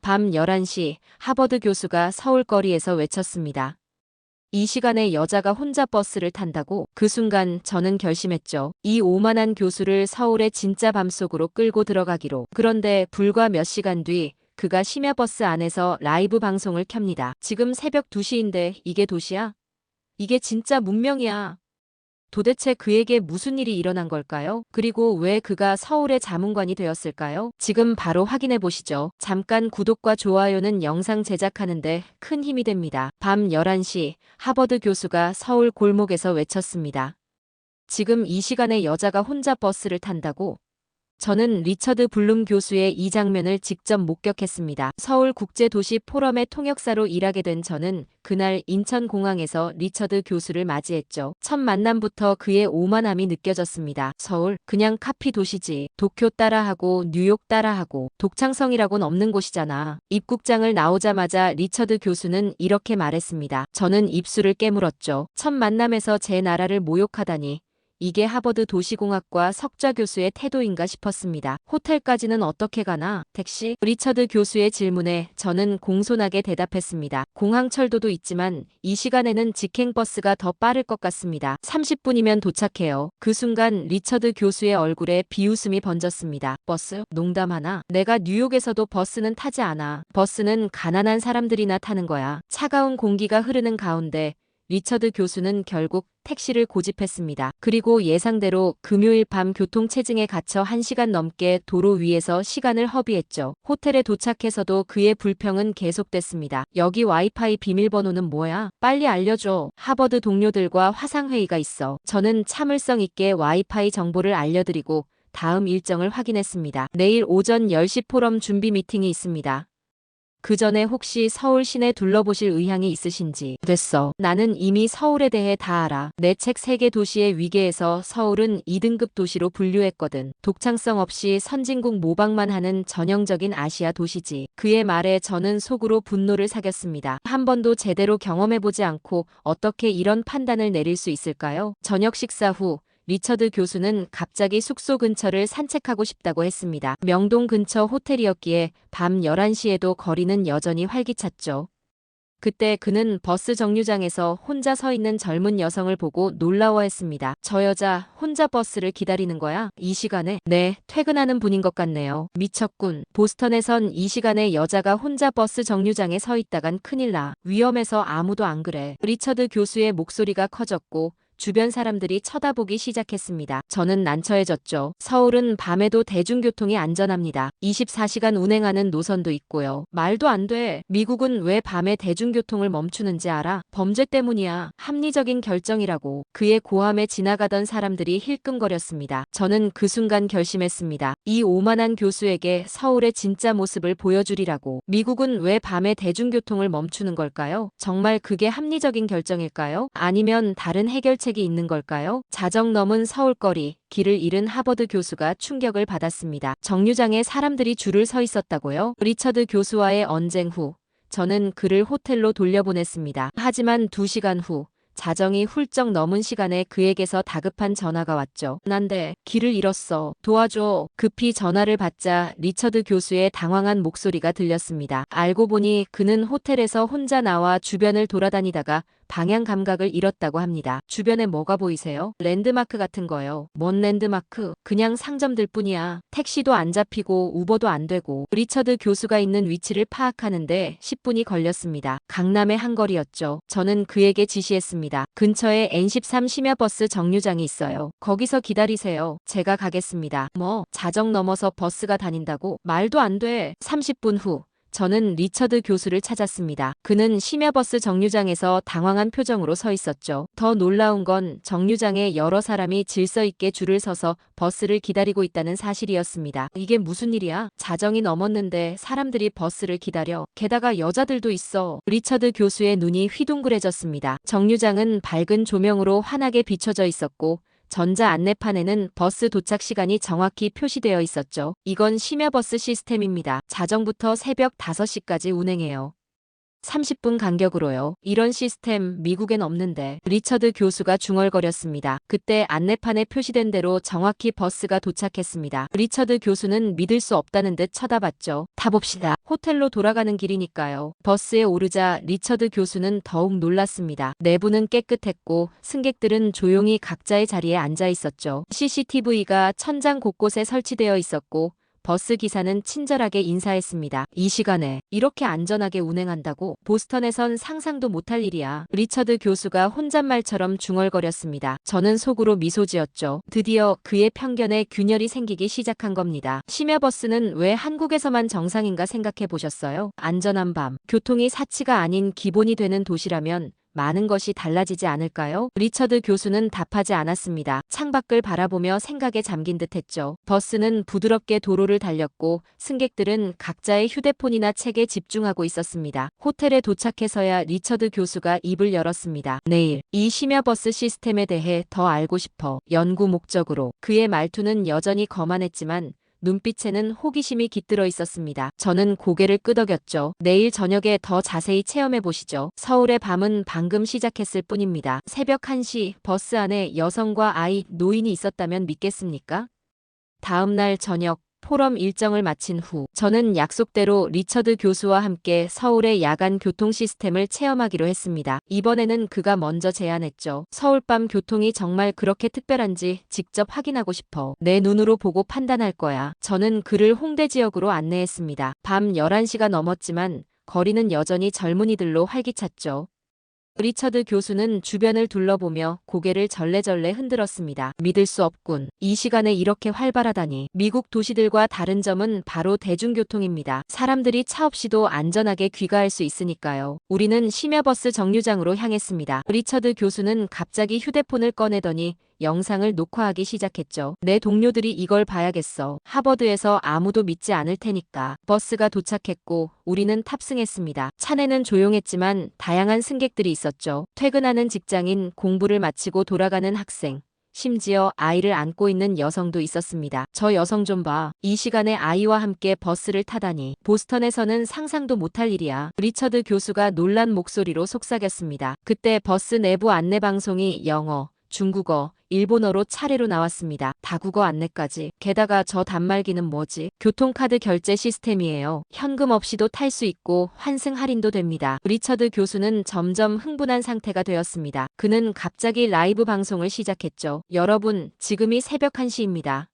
밤 11시 하버드 교수가 서울 거리에서 외쳤습니다. 이 시간에 여자가 혼자 버스를 탄다고? 그 순간 저는 결심했죠. 이 오만한 교수를 서울의 진짜 밤속으로 끌고 들어가기로. 그런데 불과 몇 시간 뒤 그가 심야버스 안에서 라이브 방송을 켭니다. 지금 새벽 2시인데 이게 도시야? 이게 진짜 문명이야. 도대체 그에게 무슨 일이 일어난 걸까요? 그리고 왜 그가 서울의 자문관이 되었을까요? 지금 바로 확인해 보시죠. 잠깐 구독과 좋아요는 영상 제작하는데 큰 힘이 됩니다. 밤 11시 하버드 교수가 서울 골목에서 외쳤습니다. 지금 이 시간에 여자가 혼자 버스를 탄다고? 저는 리처드 블룸 교수의 이 장면을 직접 목격했습니다. 서울국제도시 포럼의 통역사로 일하게 된 저는 그날 인천공항에서 리처드 교수를 맞이했죠. 첫 만남부터 그의 오만함이 느껴졌습니다. 서울, 그냥 카피 도시지. 도쿄 따라하고 뉴욕 따라하고 독창성이라곤 없는 곳이잖아. 입국장을 나오자마자 리처드 교수는 이렇게 말했습니다. 저는 입술을 깨물었죠. 첫 만남에서 제 나라를 모욕하다니. 이게 하버드 도시공학과 석좌 교수의 태도인가 싶었습니다. 호텔까지는 어떻게 가나? 택시? 리처드 교수의 질문에 저는 공손하게 대답했습니다. 공항철도도 있지만 이 시간에는 직행버스가 더 빠를 것 같습니다. 30분이면 도착해요. 그 순간 리처드 교수의 얼굴에 비웃음이 번졌습니다. 버스? 농담하나? 내가 뉴욕에서도 버스는 타지 않아. 버스는 가난한 사람들이나 타는 거야. 차가운 공기가 흐르는 가운데 리처드 교수는 결국 택시를 고집했습니다. 그리고 예상대로 금요일 밤 교통체증에 갇혀 1시간 넘게 도로 위에서 시간을 허비했죠. 호텔에 도착해서도 그의 불평은 계속됐습니다. 여기 와이파이 비밀번호는 뭐야? 빨리 알려줘. 하버드 동료들과 화상회의가 있어. 저는 참을성 있게 와이파이 정보를 알려드리고 다음 일정을 확인했습니다. 내일 오전 10시 포럼 준비 미팅이 있습니다. 그 전에 혹시 서울 시내 둘러보실 의향이 있으신지. 됐어. 나는 이미 서울에 대해 다 알아. 내 책 세계 도시의 위계에서 서울은 2등급 도시로 분류했거든. 독창성 없이 선진국 모방만 하는 전형적인 아시아 도시지. 그의 말에 저는 속으로 분노를 사겼습니다. 한 번도 제대로 경험해보지 않고 어떻게 이런 판단을 내릴 수 있을까요? 저녁 식사 후 리처드 교수는 갑자기 숙소 근처를 산책하고 싶다고 했습니다. 명동 근처 호텔이었기에 밤 11시에도 거리는 여전히 활기찼죠. 그때 그는 버스 정류장에서 혼자 서 있는 젊은 여성을 보고 놀라워했습니다. 저 여자 혼자 버스를 기다리는 거야? 이 시간에? 네, 퇴근하는 분인 것 같네요. 미쳤군. 보스턴에선 이 시간에 여자가 혼자 버스 정류장에 서 있다간 큰일 나. 위험해서 아무도 안 그래. 리처드 교수의 목소리가 커졌고 주변 사람들이 쳐다보기 시작했습니다. 저는 난처해졌죠. 서울은 밤에도 대중교통이 안전합니다. 24시간 운행하는 노선도 있고요. 말도 안 돼. 미국은 왜 밤에 대중교통을 멈추는지 알아? 범죄 때문이야. 합리적인 결정이라고. 그의 고함에 지나가던 사람들이 힐끔거렸습니다. 저는 그 순간 결심했습니다. 이 오만한 교수에게 서울의 진짜 모습을 보여주리라고. 미국은 왜 밤에 대중교통을 멈추는 걸까요? 정말 그게 합리적인 결정일까요? 아니면 다른 해결책이 있는 걸까요? 자정 넘은 서울거리, 길을 잃은 하버드 교수가 충격을 받았습니다. 정류장에 사람들이 줄을 서 있었다고요? 리처드 교수와의 언쟁 후 저는 그를 호텔로 돌려보냈습니다. 하지만 2시간 후 자정이 훌쩍 넘은 시간에 그에게서 다급한 전화가 왔죠. 난데 길을 잃었어. 도와줘. 급히 전화를 받자 리처드 교수의 당황한 목소리가 들렸습니다. 알고 보니 그는 호텔에서 혼자 나와 주변을 돌아다니다가 방향 감각을 잃었다고 합니다. 주변에 뭐가 보이세요? 랜드마크 같은 거요. 뭔 랜드마크? 그냥 상점들 뿐이야. 택시도 안 잡히고 우버도 안 되고. 리처드 교수가 있는 위치를 파악하는데 10분이 걸렸습니다. 강남의 한 거리였죠. 저는 그에게 지시했습니다. 근처에 N13 심야버스 정류장이 있어요. 거기서 기다리세요. 제가 가겠습니다. 뭐? 자정 넘어서 버스가 다닌다고? 말도 안 돼. 30분 후. 저는 리처드 교수를 찾았습니다. 그는 심야버스 정류장에서 당황한 표정으로 서 있었죠. 더 놀라운 건 정류장에 여러 사람이 질서 있게 줄을 서서 버스를 기다리고 있다는 사실이었습니다. 이게 무슨 일이야? 자정이 넘었는데 사람들이 버스를 기다려. 게다가 여자들도 있어. 리처드 교수의 눈이 휘둥그레졌습니다. 정류장은 밝은 조명으로 환하게 비춰져 있었고 전자 안내판에는 버스 도착 시간이 정확히 표시되어 있었죠. 이건 심야버스 시스템입니다. 자정부터 새벽 5시까지 운행해요. 30분 간격으로요. 이런 시스템 미국엔 없는데. 리처드 교수가 중얼거렸습니다. 그때 안내판에 표시된 대로 정확히 버스가 도착했습니다. 리처드 교수는 믿을 수 없다는 듯 쳐다봤죠. 타봅시다. 호텔로 돌아가는 길이니까요. 버스에 오르자 리처드 교수는 더욱 놀랐습니다. 내부는 깨끗했고 승객들은 조용히 각자의 자리에 앉아 있었죠. CCTV가 천장 곳곳에 설치되어 있었고 버스 기사는 친절하게 인사했습니다. 이 시간에 이렇게 안전하게 운행한다고? 보스턴에선 상상도 못할 일이야. 리처드 교수가 혼잣말처럼 중얼거렸습니다. 저는 속으로 미소 지었죠. 드디어 그의 편견에 균열이 생기기 시작한 겁니다. 심야버스는 왜 한국에서만 정상인가 생각해 보셨어요? 안전한 밤, 교통이 사치가 아닌 기본이 되는 도시라면 많은 것이 달라지지 않을까요? 리처드 교수는 답하지 않았습니다. 창밖을 바라보며 생각에 잠긴 듯했죠. 버스는 부드럽게 도로를 달렸고 승객들은 각자의 휴대폰이나 책에 집중하고 있었습니다. 호텔에 도착해서야 리처드 교수가 입을 열었습니다. 내일 이 심야버스 시스템에 대해 더 알고 싶어. 연구 목적으로. 그의 말투는 여전히 거만했지만 눈빛에는 호기심이 깃들어 있었습니다. 저는 고개를 끄덕였죠. 내일 저녁에 더 자세히 체험해 보시죠. 서울의 밤은 방금 시작했을 뿐입니다. 새벽 1시 버스 안에 여성과 아이, 노인이 있었다면 믿겠습니까? 다음 날 저녁 포럼 일정을 마친 후 저는 약속대로 리처드 교수와 함께 서울의 야간 교통 시스템을 체험하기로 했습니다. 이번에는 그가 먼저 제안했죠. 서울 밤 교통이 정말 그렇게 특별한지 직접 확인하고 싶어. 내 눈으로 보고 판단할 거야. 저는 그를 홍대 지역으로 안내했습니다. 밤 11시가 넘었지만 거리는 여전히 젊은이들로 활기찼죠. 리처드 교수는 주변을 둘러보며 고개를 절레절레 흔들었습니다. 믿을 수 없군. 이 시간에 이렇게 활발하다니. 미국 도시들과 다른 점은 바로 대중교통입니다. 사람들이 차 없이도 안전하게 귀가할 수 있으니까요. 우리는 심야버스 정류장으로 향했습니다. 리처드 교수는 갑자기 휴대폰을 꺼내더니 영상을 녹화하기 시작했죠. 내 동료들이 이걸 봐야겠어. 하버드에서 아무도 믿지 않을 테니까. 버스가 도착했고 우리는 탑승했습니다. 차내는 조용했지만 다양한 승객들이 있었죠. 퇴근하는 직장인, 공부를 마치고 돌아가는 학생, 심지어 아이를 안고 있는 여성도 있었습니다. 저 여성 좀 봐. 이 시간에 아이와 함께 버스를 타다니. 보스턴에서는 상상도 못할 일이야. 리처드 교수가 놀란 목소리로 속삭였습니다. 그때 버스 내부 안내방송이 영어, 중국어, 일본어로 차례로 나왔습니다. 다국어 안내까지. 게다가 저 단말기는 뭐지? 교통카드 결제 시스템이에요. 현금 없이도 탈 수 있고 환승 할인도 됩니다. 리처드 교수는 점점 흥분한 상태가 되었습니다. 그는 갑자기 라이브 방송을 시작했죠. 여러분, 지금이 새벽 1시입니다.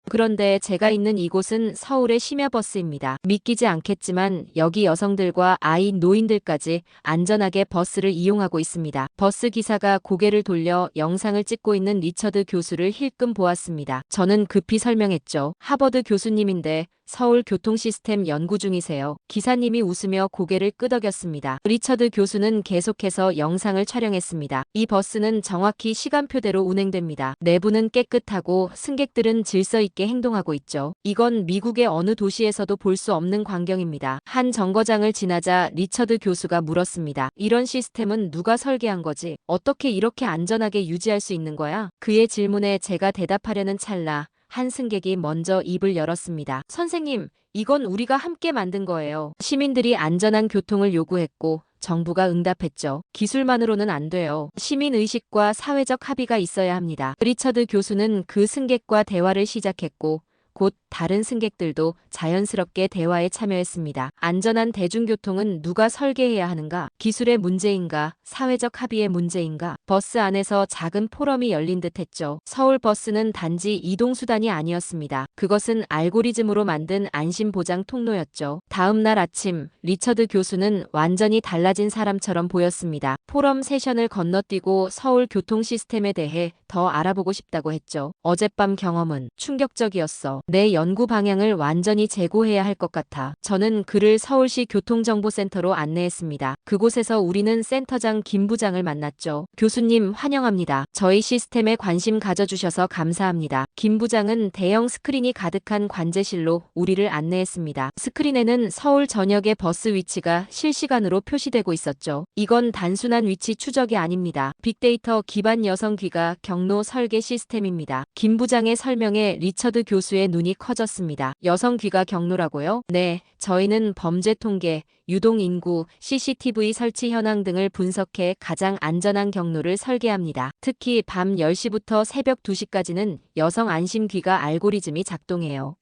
그런데 제가 있는 이곳은 서울의 심야버스입니다. 믿기지 않겠지만 여기 여성들과 아이, 노인들까지 안전하게 버스를 이용하고 있습니다. 버스 기사가 고개를 돌려 영상을 찍고 있는 리처드 교수를 힐끔 보았습니다. 저는 급히 설명했죠. 하버드 교수님인데 서울 교통 시스템 연구 중이세요. 기사님이 웃으며 고개를 끄덕였습니다. 리처드 교수는 계속해서 영상을 촬영했습니다. 이 버스는 정확히 시간표대로 운행됩니다. 내부는 깨끗하고 승객들은 질서 있게 행동하고 있죠. 이건 미국의 어느 도시에서도 볼 수 없는 광경입니다. 한 정거장을 지나자 리처드 교수가 물었습니다. 이런 시스템은 누가 설계한 거지? 어떻게 이렇게 안전하게 유지할 수 있는 거야? 그의 질문에 제가 대답하려는 찰나 한 승객이 먼저 입을 열었습니다. 선생님, 이건 우리가 함께 만든 거예요. 시민들이 안전한 교통을 요구했고 정부가 응답했죠. 기술만으로는 안 돼요. 시민의식과 사회적 합의가 있어야 합니다. 리처드 교수는 그 승객과 대화를 시작했고 곧 다른 승객들도 자연스럽게 대화에 참여했습니다. 안전한 대중교통은 누가 설계해야 하는가? 기술의 문제인가? 사회적 합의의 문제인가? 버스 안에서 작은 포럼이 열린 듯했죠. 서울 버스는 단지 이동수단이 아니었습니다. 그것은 알고리즘으로 만든 안심보장 통로였죠. 다음 날 아침 리처드 교수는 완전히 달라진 사람처럼 보였습니다. 포럼 세션을 건너뛰고 서울 교통 시스템에 대해 더 알아보고 싶다고 했죠. 어젯밤 경험은 충격적이었어. 내 연구 방향을 완전히 재고해야 할 것 같아. 저는 그를 서울시 교통정보센터로 안내했습니다. 그곳에서 우리는 센터장 김 부장을 만났죠. 교수님 환영합니다. 저희 시스템에 관심 가져주셔서 감사합니다. 김 부장은 대형 스크린이 가득한 관제실로 우리를 안내했습니다. 스크린에는 서울 전역의 버스 위치가 실시간으로 표시되고 있었죠. 이건 단순한 위치 추적이 아닙니다. 빅데이터 기반 여성 귀가 경로 설계 시스템입니다. 김 부장의 설명에 리처드 교수의 눈이 눈이 커졌습니다. 여성 귀가 경로라고요? 네, 저희는 범죄 통계, 유동 인구, CCTV 설치 현황 등을 분석해 가장 안전한 경로를 설계합니다. 특히 밤 10시부터 새벽 2시까지는 여성 안심 귀가 알고리즘이 작동해요.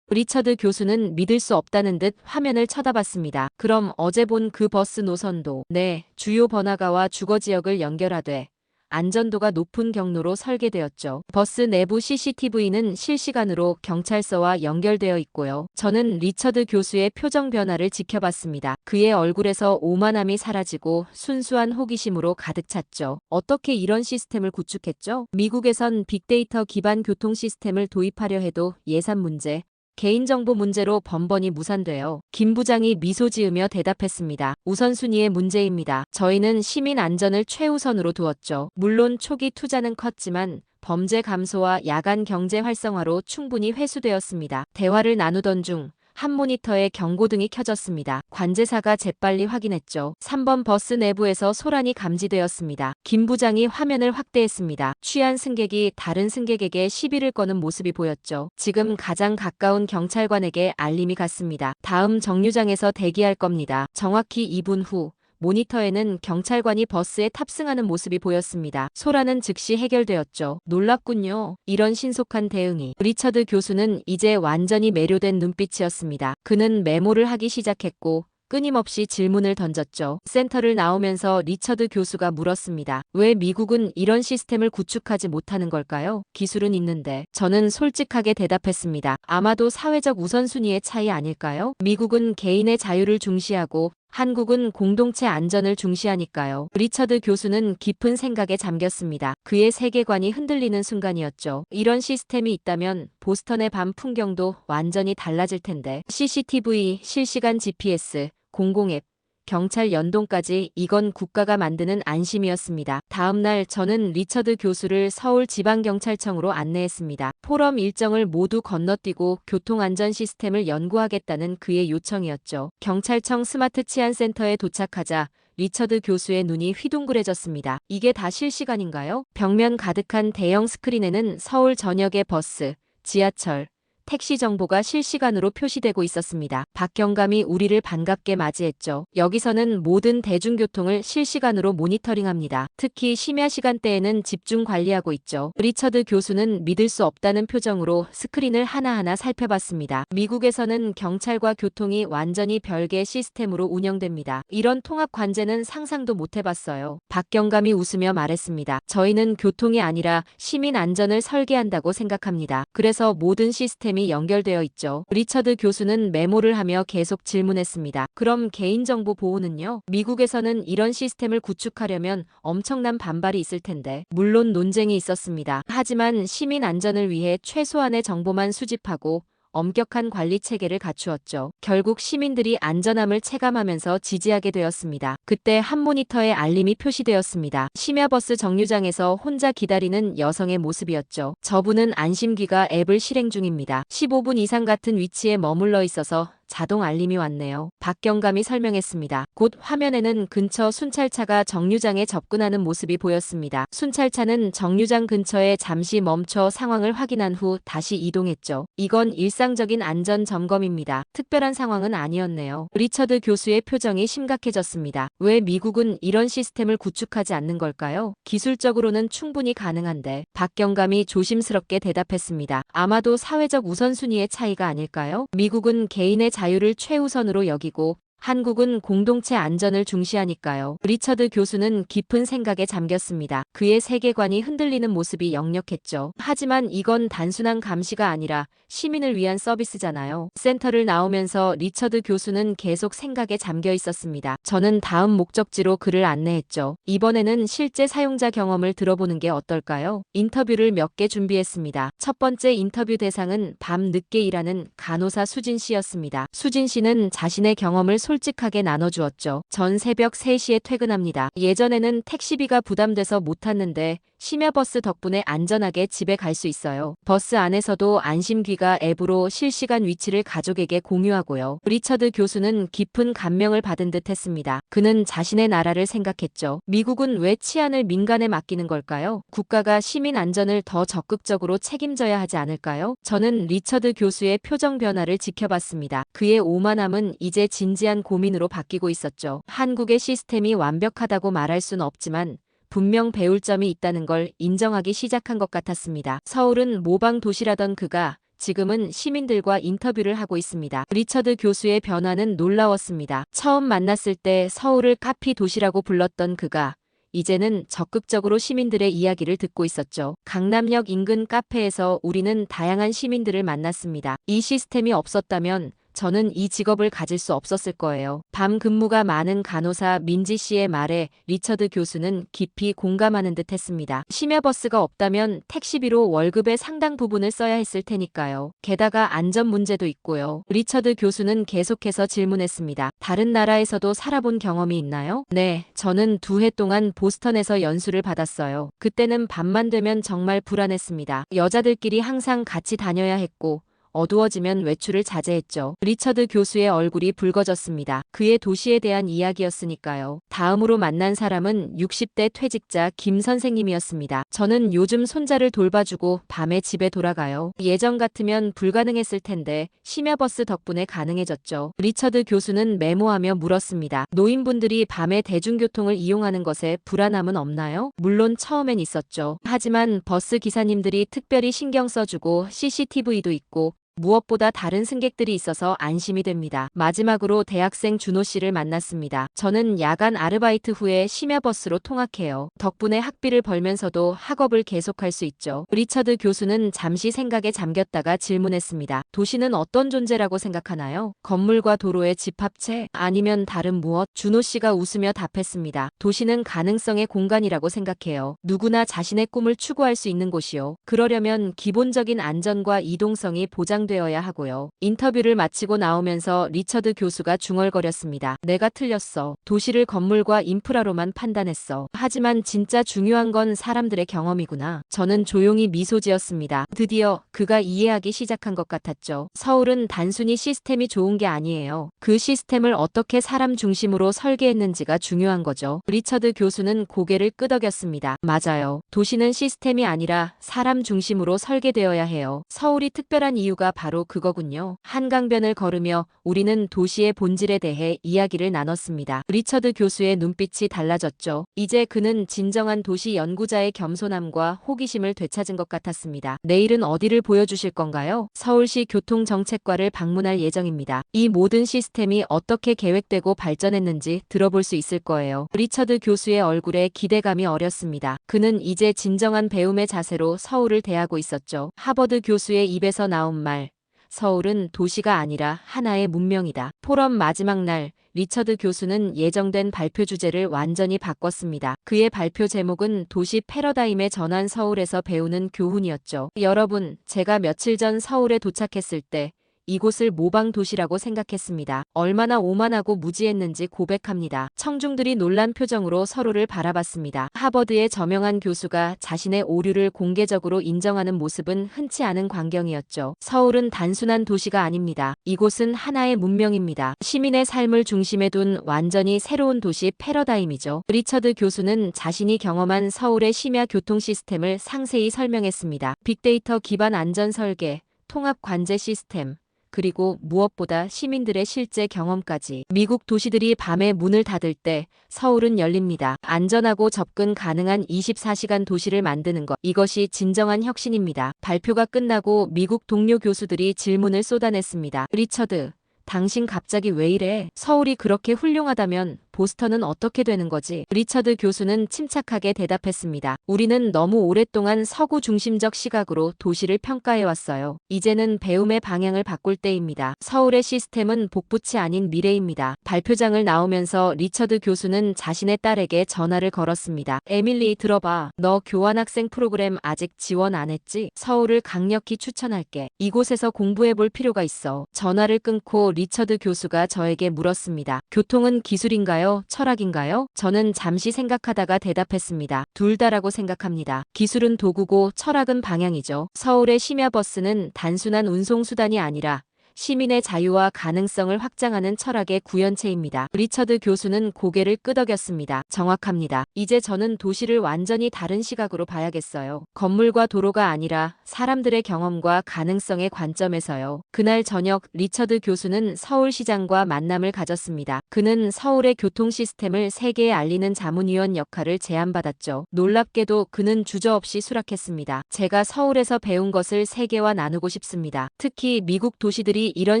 리처드 교수는 믿을 수 없다는 듯 화면을 쳐다봤습니다. 그럼 어제 본 그 버스 노선도 네, 주요 번화가와 주거 지역을 연결하되 안전도가 높은 경로로 설계되었죠. 버스 내부 CCTV는 실시간으로 경찰서와 연결되어 있고요. 저는 리처드 교수의 표정 변화를 지켜봤습니다. 그의 얼굴에서 오만함이 사라지고 순수한 호기심으로 가득 찼죠. 어떻게 이런 시스템을 구축했죠? 미국에선 빅데이터 기반 교통 시스템을 도입하려 해도 예산 문제, 개인정보 문제로 번번이 무산돼요. 김 부장이 미소 지으며 대답했습니다. 우선순위의 문제입니다. 저희는 시민 안전을 최우선으로 두었죠. 물론 초기 투자는 컸지만 범죄 감소와 야간 경제 활성화로 충분히 회수되었습니다. 대화를 나누던 중 한 모니터에 경고등이 켜졌습니다. 관제사가 재빨리 확인했죠. 3번 버스 내부에서 소란이 감지되었습니다. 김 부장이 화면을 확대했습니다. 취한 승객이 다른 승객에게 시비를 거는 모습이 보였죠. 지금 가장 가까운 경찰관에게 알림이 갔습니다. 다음 정류장에서 대기할 겁니다. 정확히 2분 후 모니터에는 경찰관이 버스에 탑승하는 모습이 보였습니다. 소란은 즉시 해결되었죠. 놀랍군요. 이런 신속한 대응이. 리처드 교수는 이제 완전히 매료된 눈빛이었습니다. 그는 메모를 하기 시작했고 끊임없이 질문을 던졌죠. 센터를 나오면서 리처드 교수가 물었습니다. 왜 미국은 이런 시스템을 구축하지 못하는 걸까요? 기술은 있는데. 저는 솔직하게 대답했습니다. 아마도 사회적 우선순위의 차이 아닐까요? 미국은 개인의 자유를 중시하고 한국은 공동체 안전을 중시하니까요. 리처드 교수는 깊은 생각에 잠겼습니다. 그의 세계관이 흔들리는 순간이었죠. 이런 시스템이 있다면 보스턴의 밤 풍경도 완전히 달라질 텐데. CCTV, 실시간 GPS, 공공앱, 경찰 연동까지 이건 국가가 만드는 안심이었습니다. 다음 날 저는 리처드 교수를 서울지방경찰청으로 안내했습니다. 포럼 일정을 모두 건너뛰고 교통안전 시스템을 연구하겠다는 그의 요청이었죠. 경찰청 스마트 치안센터에 도착하자 리처드 교수의 눈이 휘둥그레졌습니다. 이게 다 실시간인가요? 벽면 가득한 대형 스크린에는 서울 전역의 버스, 지하철, 택시 정보가 실시간으로 표시되고 있었습니다. 박경감이 우리를 반갑게 맞이했죠. 여기서는 모든 대중교통을 실시간으로 모니터링합니다. 특히 심야 시간대에는 집중 관리하고 있죠. 리처드 교수는 믿을 수 없다는 표정으로 스크린을 하나하나 살펴봤습니다. 미국에서는 경찰과 교통이 완전히 별개 시스템으로 운영됩니다. 이런 통합 관제는 상상도 못 해봤어요. 박경감이 웃으며 말했습니다. 저희는 교통이 아니라 시민 안전을 설계한다고 생각합니다. 그래서 모든 시스템 이 연결되어 있죠. 리처드 교수는 메모를 하며 계속 질문했습니다. 그럼 개인정보 보호는요? 미국에서는 이런 시스템을 구축하려면 엄청난 반발이 있을 텐데. 물론 논쟁이 있었습니다. 하지만 시민 안전을 위해 최소한의 정보만 수집하고 엄격한 관리 체계를 갖추었죠. 결국 시민들이 안전함을 체감하면서 지지하게 되었습니다. 그때 한 모니터에 알림이 표시되었습니다. 심야버스 정류장에서 혼자 기다리는 여성의 모습이었죠. 저분은 안심기가 앱을 실행 중입니다. 15분 이상 같은 위치에 머물러 있어서 자동 알림이 왔네요. 박경감이 설명했습니다. 곧 화면에는 근처 순찰차가 정류장에 접근하는 모습이 보였습니다. 순찰차는 정류장 근처에 잠시 멈춰 상황을 확인한 후 다시 이동했죠. 이건 일상적인 안전 점검입니다. 특별한 상황은 아니었네요. 리처드 교수의 표정이 심각해졌습니다. 왜 미국은 이런 시스템을 구축하지 않는 걸까요? 기술적으로는 충분히 가능한데. 박경감이 조심스럽게 대답했습니다. 아마도 사회적 우선순위의 차이가 아닐까요? 미국은 개인의 자유를 최우선으로 여기고 한국은 공동체 안전을 중시하니까요. 리처드 교수는 깊은 생각에 잠겼습니다. 그의 세계관이 흔들리는 모습이 역력했죠. 하지만 이건 단순한 감시가 아니라 시민을 위한 서비스잖아요. 센터를 나오면서 리처드 교수는 계속 생각에 잠겨 있었습니다. 저는 다음 목적지로 그를 안내했죠. 이번에는 실제 사용자 경험을 들어보는 게 어떨까요? 인터뷰를 몇 개 준비했습니다. 첫 번째 인터뷰 대상은 밤 늦게 일하는 간호사 수진 씨였습니다. 수진 씨는 자신의 경험을 솔직하게 나눠주었죠. 전 새벽 3시에 퇴근합니다. 예전에는 택시비가 부담돼서 못 탔는데 심야버스 덕분에 안전하게 집에 갈 수 있어요. 버스 안에서도 안심귀가 앱으로 실시간 위치를 가족에게 공유하고요. 리처드 교수는 깊은 감명을 받은 듯 했습니다. 그는 자신의 나라를 생각했죠. 미국은 왜 치안을 민간에 맡기는 걸까요? 국가가 시민 안전을 더 적극적으로 책임져야 하지 않을까요? 저는 리처드 교수의 표정 변화를 지켜봤습니다. 그의 오만함은 이제 진지한 고민으로 바뀌고 있었죠. 한국의 시스템이 완벽하다고 말할 순 없지만 분명 배울 점이 있다는 걸 인정하기 시작한 것 같았습니다. 서울은 모방 도시라던 그가 지금은 시민들과 인터뷰를 하고 있습니다. 리처드 교수의 변화는 놀라웠습니다. 처음 만났을 때 서울을 카피 도시라고 불렀던 그가 이제는 적극적으로 시민들의 이야기를 듣고 있었죠. 강남역 인근 카페에서 우리는 다양한 시민들을 만났습니다. 이 시스템이 없었다면 저는 이 직업을 가질 수 없었을 거예요. 밤 근무가 많은 간호사 민지 씨의 말에 리처드 교수는 깊이 공감하는 듯 했습니다. 심야버스가 없다면 택시비로 월급의 상당 부분을 써야 했을 테니까요. 게다가 안전 문제도 있고요. 리처드 교수는 계속해서 질문했습니다. 다른 나라에서도 살아본 경험이 있나요? 네, 저는 2해 동안 보스턴에서 연수를 받았어요. 그때는 밤만 되면 정말 불안했습니다. 여자들끼리 항상 같이 다녀야 했고 어두워지면 외출을 자제했죠. 리처드 교수의 얼굴이 붉어졌습니다. 그의 도시에 대한 이야기였으니까요. 다음으로 만난 사람은 60대 퇴직자 김 선생님이었습니다. 저는 요즘 손자를 돌봐주고 밤에 집에 돌아가요. 예전 같으면 불가능했을 텐데 심야버스 덕분에 가능해졌죠. 리처드 교수는 메모하며 물었습니다. 노인분들이 밤에 대중교통을 이용하는 것에 불안함은 없나요? 물론 처음엔 있었죠. 하지만 버스 기사님들이 특별히 신경 써주고 CCTV도 있고 무엇보다 다른 승객들이 있어서 안심이 됩니다. 마지막으로 대학생 준호 씨를 만났습니다. 저는 야간 아르바이트 후에 심야버스로 통학해요. 덕분에 학비를 벌면서도 학업을 계속할 수 있죠. 리처드 교수는 잠시 생각에 잠겼다가 질문했습니다. 도시는 어떤 존재라고 생각하나요? 건물과 도로의 집합체? 아니면 다른 무엇? 준호 씨가 웃으며 답했습니다. 도시는 가능성의 공간이라고 생각해요. 누구나 자신의 꿈을 추구할 수 있는 곳이요. 그러려면 기본적인 안전과 이동성이 보장되어야 하고요. 인터뷰를 마치고 나오면서 리처드 교수가 중얼거렸습니다. 내가 틀렸어. 도시를 건물과 인프라로만 판단했어. 하지만 진짜 중요한 건 사람들의 경험이구나. 저는 조용히 미소 지었습니다. 드디어 그가 이해하기 시작한 것 같았죠. 서울은 단순히 시스템이 좋은 게 아니에요. 그 시스템을 어떻게 사람 중심으로 설계했는지가 중요한 거죠. 리처드 교수는 고개를 끄덕였습니다. 맞아요. 도시는 시스템이 아니라 사람 중심으로 설계되어야 해요. 서울이 특별한 이유가 바로 그거군요. 한강변을 걸으며 우리는 도시의 본질에 대해 이야기를 나눴습니다. 리처드 교수의 눈빛이 달라졌죠. 이제 그는 진정한 도시 연구자의 겸손함과 호기심을 되찾은 것 같았습니다. 내일은 어디를 보여주실 건가요? 서울시 교통정책과를 방문할 예정입니다. 이 모든 시스템이 어떻게 계획되고 발전했는지 들어볼 수 있을 거예요. 리처드 교수의 얼굴에 기대감이 어렸습니다. 그는 이제 진정한 배움의 자세로 서울을 대하고 있었죠. 하버드 교수의 입에서 나온 말. 서울은 도시가 아니라 하나의 문명이다. 포럼 마지막 날, 리처드 교수는 예정된 발표 주제를 완전히 바꿨습니다. 그의 발표 제목은 도시 패러다임의 전환 서울에서 배우는 교훈이었죠. 여러분, 제가 며칠 전 서울에 도착했을 때 이곳을 모방 도시라고 생각했습니다. 얼마나 오만하고 무지했는지 고백합니다. 청중들이 놀란 표정으로 서로를 바라봤습니다. 하버드의 저명한 교수가 자신의 오류를 공개적으로 인정하는 모습은 흔치 않은 광경이었죠. 서울은 단순한 도시가 아닙니다. 이곳은 하나의 문명입니다. 시민의 삶을 중심에 둔 완전히 새로운 도시 패러다임이죠. 리처드 교수는 자신이 경험한 서울의 심야 교통 시스템을 상세히 설명했습니다. 빅데이터 기반 안전 설계, 통합 관제 시스템, 그리고 무엇보다 시민들의 실제 경험까지. 미국 도시들이 밤에 문을 닫을 때 서울은 열립니다. 안전하고 접근 가능한 24시간 도시를 만드는 것. 이것이 진정한 혁신입니다. 발표가 끝나고 미국 동료 교수들이 질문을 쏟아냈습니다. 리처드, 당신 갑자기 왜 이래? 서울이 그렇게 훌륭하다면 보스턴은 어떻게 되는 거지? 리처드 교수는 침착하게 대답했습니다. 우리는 너무 오랫동안 서구 중심적 시각으로 도시를 평가해왔어요. 이제는 배움의 방향을 바꿀 때입니다. 서울의 시스템은 복붙이 아닌 미래입니다. 발표장을 나오면서 리처드 교수는 자신의 딸에게 전화를 걸었습니다. 에밀리, 들어봐. 너 교환학생 프로그램 아직 지원 안 했지? 서울을 강력히 추천할게. 이곳에서 공부해볼 필요가 있어. 전화를 끊고 리처드 교수가 저에게 물었습니다. 교통은 기술인가요? 기술인가요? 철학인가요? 저는 잠시 생각하다가 대답했습니다. 둘 다라고 생각합니다. 기술은 도구고 철학은 방향이죠. 서울의 심야버스는 단순한 운송수단이 아니라 시민의 자유와 가능성을 확장하는 철학의 구현체입니다. 리처드 교수는 고개를 끄덕였습니다. 정확합니다. 이제 저는 도시를 완전히 다른 시각으로 봐야겠어요. 건물과 도로가 아니라 사람들의 경험과 가능성의 관점에서요. 그날 저녁 리처드 교수는 서울시장과 만남을 가졌습니다. 그는 서울의 교통 시스템을 세계에 알리는 자문위원 역할을 제안받았죠. 놀랍게도 그는 주저없이 수락했습니다. 제가 서울에서 배운 것을 세계와 나누고 싶습니다. 특히 미국 도시들이 이런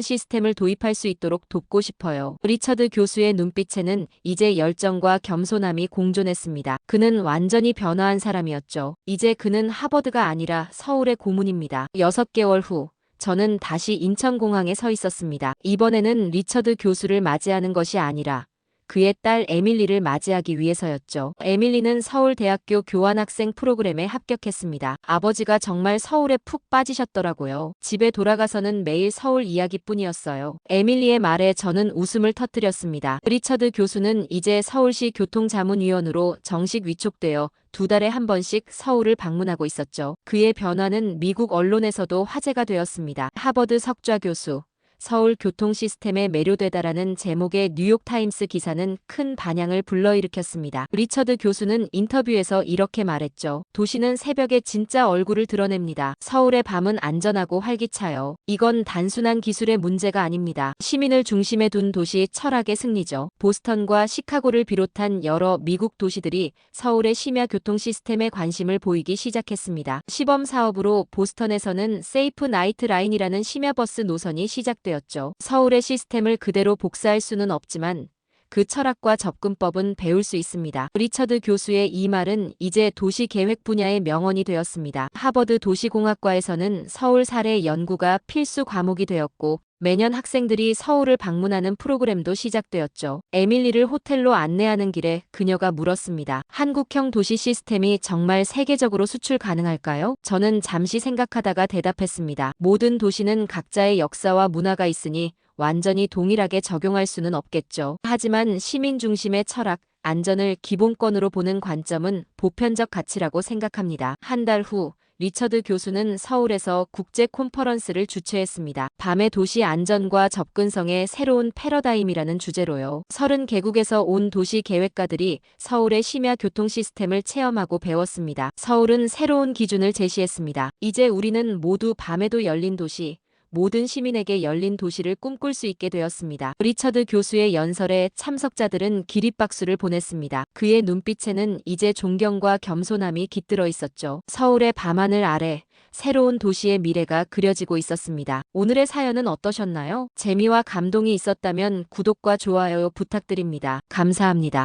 시스템을 도입할 수 있도록 돕고 싶어요. 리처드 교수의 눈빛에는 이제 열정과 겸손함이 공존했습니다. 그는 완전히 변화한 사람이었죠. 이제 그는 하버드가 아니라 서울의 고문입니다. 6개월 후 저는 다시 인천공항에 서 있었습니다. 이번에는 리처드 교수를 맞이하는 것이 아니라 그의 딸 에밀리를 맞이하기 위해서였죠. 에밀리는 서울대학교 교환학생 프로그램에 합격했습니다. 아버지가 정말 서울에 푹 빠지셨더라고요. 집에 돌아가서는 매일 서울 이야기뿐이었어요. 에밀리의 말에 저는 웃음을 터뜨렸습니다. 리처드 교수는 이제 서울시 교통자문위원으로 정식 위촉되어 2달에 한 번씩 서울을 방문하고 있었죠. 그의 변화는 미국 언론에서도 화제가 되었습니다. 하버드 석좌 교수. 서울 교통 시스템에 매료되다라는 제목의 뉴욕타임스 기사는 큰 반향을 불러일으켰습니다. 리처드 교수는 인터뷰에서 이렇게 말했죠. 도시는 새벽에 진짜 얼굴을 드러냅니다. 서울의 밤은 안전하고 활기차요. 이건 단순한 기술의 문제가 아닙니다. 시민을 중심에 둔 도시 철학의 승리죠. 보스턴과 시카고를 비롯한 여러 미국 도시들이 서울의 심야 교통 시스템에 관심을 보이기 시작했습니다. 시범 사업으로 보스턴에서는 세이프 나이트 라인이라는 심야버스 노선이 시작되었습니다. 서울의 시스템을 그대로 복사할 수는 없지만 그 철학과 접근법은 배울 수 있습니다. 리처드 교수의 이 말은 이제 도시 계획 분야의 명언이 되었습니다. 하버드 도시공학과에서는 서울 사례 연구가 필수 과목이 되었고 매년 학생들이 서울을 방문하는 프로그램도 시작되었죠. 에밀리를 호텔로 안내하는 길에 그녀가 물었습니다. 한국형 도시 시스템이 정말 세계적으로 수출 가능할까요? 저는 잠시 생각하다가 대답했습니다. 모든 도시는 각자의 역사와 문화가 있으니 완전히 동일하게 적용할 수는 없겠죠. 하지만 시민 중심의 철학, 안전을 기본권으로 보는 관점은 보편적 가치라고 생각합니다. 한 달 후 리처드 교수는 서울에서 국제 컨퍼런스를 주최했습니다. 밤의 도시 안전과 접근성의 새로운 패러다임이라는 주제로요. 30개국에서 온 도시 계획가들이 서울의 심야 교통 시스템을 체험하고 배웠습니다. 서울은 새로운 기준을 제시했습니다. 이제 우리는 모두 밤에도 열린 도시, 모든 시민에게 열린 도시를 꿈꿀 수 있게 되었습니다. 리처드 교수의 연설에 참석자들은 기립박수를 보냈습니다. 그의 눈빛에는 이제 존경과 겸손함이 깃들어 있었죠. 서울의 밤하늘 아래 새로운 도시의 미래가 그려지고 있었습니다. 오늘의 사연은 어떠셨나요? 재미와 감동이 있었다면 구독과 좋아요 부탁드립니다. 감사합니다.